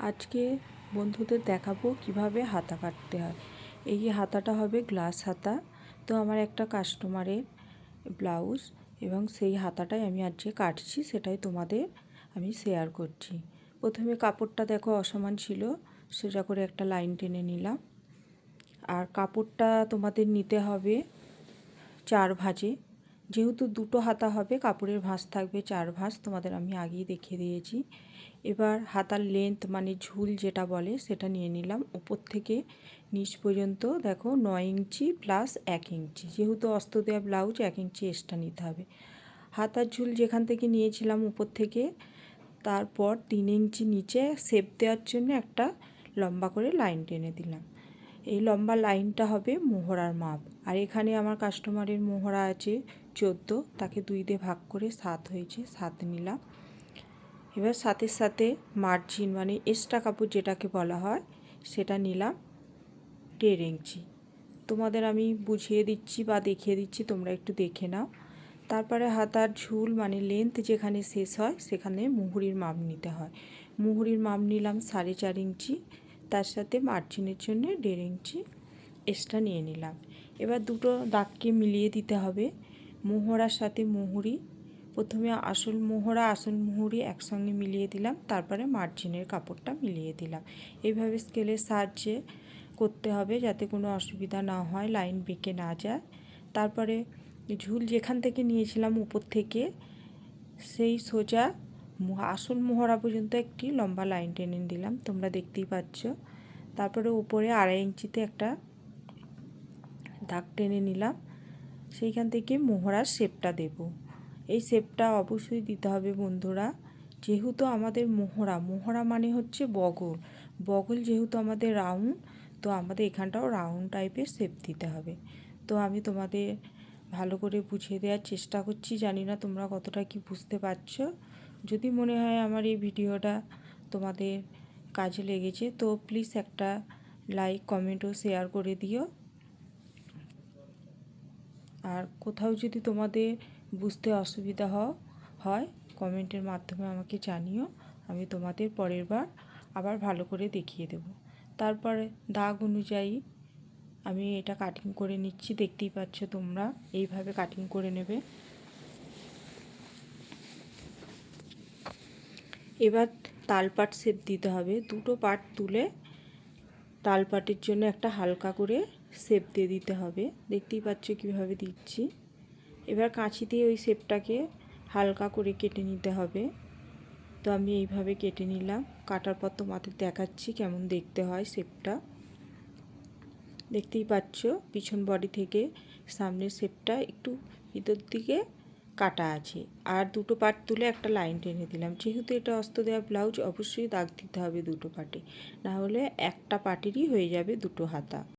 আজকে বন্ধুদের দেখাবো কিভাবে হাতা কাটতে হয়। এই হাতাটা হবে গ্লাস হাতা। তো আমার একটা কাস্টমারের ব্লাউজ এবং সেই হাতাটাই আমি আজকে কাটছি, সেটাই তোমাদের আমি শেয়ার করছি। প্রথমে কাপড়টা দেখো অসমান ছিল, সেটা করে একটা লাইন টেনে নিলাম। আর কাপড়টা তোমাদের নিতে হবে 4 ভাঁজে। যেহেতু দুটো হাতা হবে, কাপড়ের ভাঁজ থাকবে 4 ভাঁজ, তোমাদের আমি আগেই দেখিয়ে দিয়েছি। এবার হাতার লেন্থ মানে ঝুল যেটা বলে সেটা নিয়ে নিলাম। উপর থেকে নিচ পর্যন্ত দেখো 9 ইঞ্চি প্লাস 1 ইঞ্চি, যেহেতু অস্ত দেওয়া ব্লাউজ 1 ইঞ্চি এক্সট্রা নিতে হবে। হাতার ঝুল যেখান থেকে নিয়েছিলাম উপর থেকে, তারপর 3 ইঞ্চি নিচে শেপ দেওয়ার জন্য একটা লম্বা করে লাইন টেনে দিলাম। এই লম্বা লাইনটা হবে মোহরার মাপ। আর এখানে আমার কাস্টমারের মোহরা আছে 14, তাকে 2 দিয়ে ভাগ করে 7 হয়েছে, 7 নিলাম। এবার সাথে সাথে মার্জিন মানে এক্সট্রা কাপড় যেটাকে বলা হয় সেটা নিলাম 1.5 ইঞ্চি। তোমাদের আমি বুঝিয়ে দিচ্ছি বা দেখিয়ে দিচ্ছি, তোমরা একটু দেখে নাও। তারপরে হাতার ঝুল মানে লেন্থ যেখানে শেষ হয় সেখানে মুহুরির মাপ নিতে হয়। মুহুরির মাপ নিলাম 4.5 ইঞ্চি, তার সাথে মার্জিনের জন্য 1.5 ইঞ্চি এক্সট্রা নিয়ে নিলাম। এবার দুটো দাগকে মিলিয়ে দিতে হবে, মোহরার সাথে মুহুরি। প্রথমে আসল মোহরা আসল মুহুরি একসঙ্গে মিলিয়ে দিলাম, তারপরে মার্জিনের কাপড়টা মিলিয়ে দিলাম। এইভাবে স্কেলের সাহায্যে করতে হবে যাতে কোনো অসুবিধা না হয়, লাইন বেঁকে না যায়। তারপরে ঝুল যেখান থেকে নিয়েছিলাম উপর থেকে, সেই সোজা আসল মোহরা পর্যন্ত একটি লম্বা লাইন টেনে দিলাম, তোমরা দেখতেই পাচ্ছ। তারপরে উপরে 2.5 ইঞ্চিতে একটা দাগ টেনে নিলাম, সেইখান থেকে মোহরার শেপটা দেব। এই শেপটা অবশ্যই দিতে হবে বন্ধুরা, যেহেতু আমাদের মোহরা মানে হচ্ছে বগল। বগল যেহেতু আমাদের রাউন্ড, তো আমাদের এখানটাও রাউন্ড টাইপের শেপ দিতে হবে। তো আমি তোমাদের ভালো করে বুঝিয়ে দেওয়ার চেষ্টা করছি, জানি না তোমরা কতটা কি বুঝতে পারছো। যদি মনে হয় আমার এই ভিডিওটা তোমাদের কাজে লেগেছে তো প্লিজ একটা লাইক, কমেন্ট ও শেয়ার করে দিও। আর কোথাও যদি তোমাদের বুঝতে অসুবিধা হয় কমেন্টের মাধ্যমে আমাকে জানিও, আমি তোমাদের পরের বার আবার ভালো করে দেখিয়ে দেব। তারপরে দাগ অনুযায়ী আমি এটা কাটিং করে নিচ্ছি, দেখতেই পাচ্ছ তোমরা, এইভাবে কাটিং করে নেবে। এবার তালপাট শেপ দিতে হবে, দুটো পাট তুলে তালপাটের জন্য একটা হালকা করে শেপ দিয়ে দিতে হবে, দেখতেই পাচ্ছ কীভাবে দিচ্ছি। এবার কাঁচি দিয়ে ওই শেপটাকে হালকা করে কেটে নিতে হবে। তো আমি এইভাবে কেটে নিলাম, কাটার পর তোমাদের দেখাচ্ছি কেমন দেখতে হয় শেপটা। দেখতেই পাচ্ছ পিছন বডি থেকে সামনের শেপটা একটু ভিতর দিকে কাটা আছে। আর দুটো পাট তুলে একটা লাইন টেনে দিলাম, যেহেতু এটা অস্ত দেওয়া ব্লাউজ অবশ্যই দাগ দিতে হবে দুটো পাটে, না হলে একটা পাটেরই হয়ে যাবে দুটো হাতা।